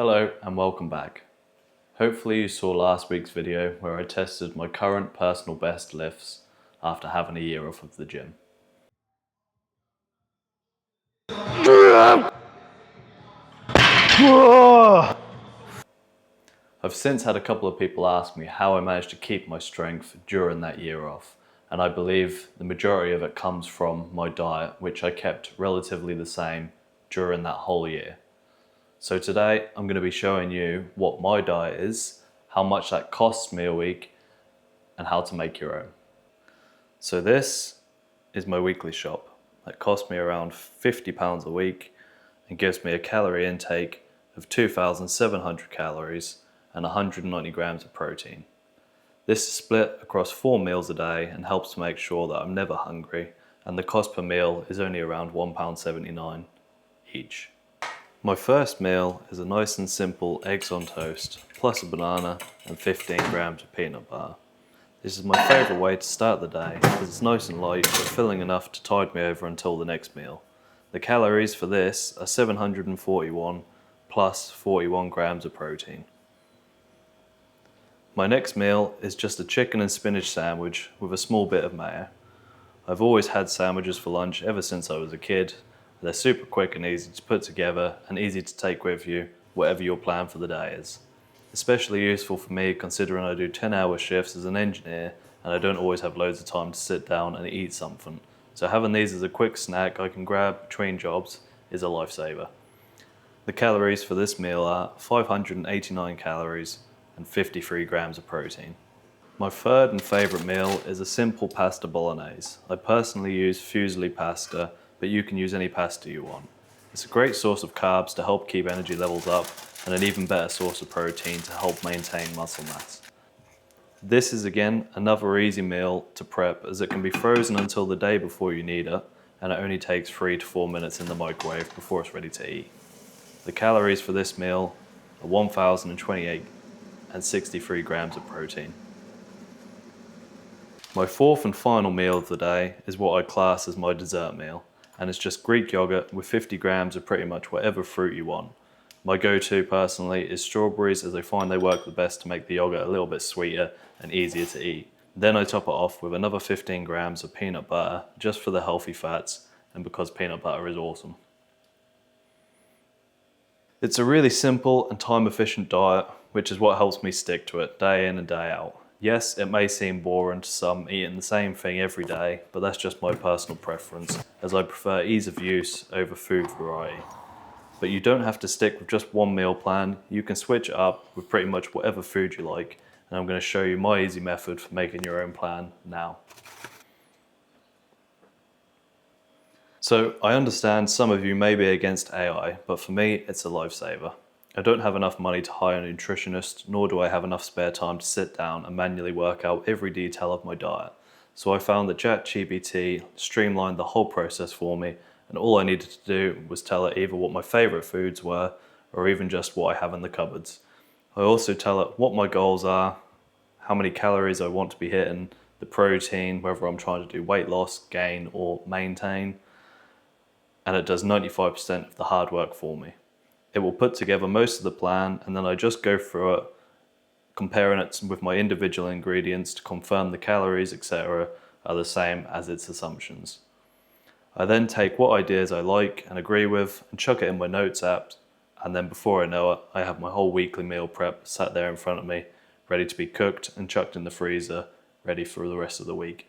Hello and welcome back. Hopefully you saw last week's video where I tested my current personal best lifts after having a year off of the gym. I've since had a couple of people ask me how I managed to keep my strength during that year off, and I believe the majority of it comes from my diet, which I kept relatively the same during that whole year. So today I'm going to be showing you what my diet is, how much that costs me a week, and how to make your own. So this is my weekly shop. That costs me around £50 a week and gives me a calorie intake of 2,700 calories and 190 grams of protein. This is split across 4 meals a day and helps to make sure that I'm never hungry, and the cost per meal is only around £1.79 each. My first meal is a nice and simple eggs on toast, plus a banana and 15 grams of peanut butter. This is my favourite way to start the day because it's nice and light but filling enough to tide me over until the next meal. The calories for this are 741 plus 41 grams of protein. My next meal is just a chicken and spinach sandwich with a small bit of mayo. I've always had sandwiches for lunch ever since I was a kid. They're super quick and easy to put together and easy to take with you whatever your plan for the day is. Especially useful for me considering I do 10-hour shifts as an engineer and I don't always have loads of time to sit down and eat something. So having these as a quick snack I can grab between jobs is a lifesaver. The calories for this meal are 589 calories and 53 grams of protein. My third and favourite meal is a simple pasta bolognaise. I personally use fusilli pasta, but you can use any pasta you want. It's a great source of carbs to help keep energy levels up and an even better source of protein to help maintain muscle mass. This is again another easy meal to prep as it can be frozen until the day before you need it, and it only takes 3 to 4 minutes in the microwave before it's ready to eat. The calories for this meal are 1,028 and 63 grams of protein. My fourth and final meal of the day is what I class as my dessert meal, and it's just Greek yogurt with 50 grams of pretty much whatever fruit you want. My go-to personally is strawberries, as I find they work the best to make the yogurt a little bit sweeter and easier to eat. Then I top it off with another 15 grams of peanut butter just for the healthy fats and because peanut butter is awesome. It's a really simple and time-efficient diet, which is what helps me stick to it day in and day out. Yes, it may seem boring to some eating the same thing every day, but that's just my personal preference, as I prefer ease of use over food variety. But you don't have to stick with just one meal plan, you can switch it up with pretty much whatever food you like, and I'm going to show you my easy method for making your own plan now. So I understand some of you may be against AI, but for me it's a lifesaver. I don't have enough money to hire a nutritionist, nor do I have enough spare time to sit down and manually work out every detail of my diet. So I found that ChatGPT streamlined the whole process for me, and all I needed to do was tell it either what my favourite foods were, or even just what I have in the cupboards. I also tell it what my goals are, how many calories I want to be hitting, the protein, whether I'm trying to do weight loss, gain, or maintain, and it does 95% of the hard work for me. It will put together most of the plan, and then I just go through it, comparing it with my individual ingredients to confirm the calories, etc. are the same as its assumptions. I then take what ideas I like and agree with and chuck it in my notes app, and then before I know it, I have my whole weekly meal prep sat there in front of me, ready to be cooked and chucked in the freezer, ready for the rest of the week.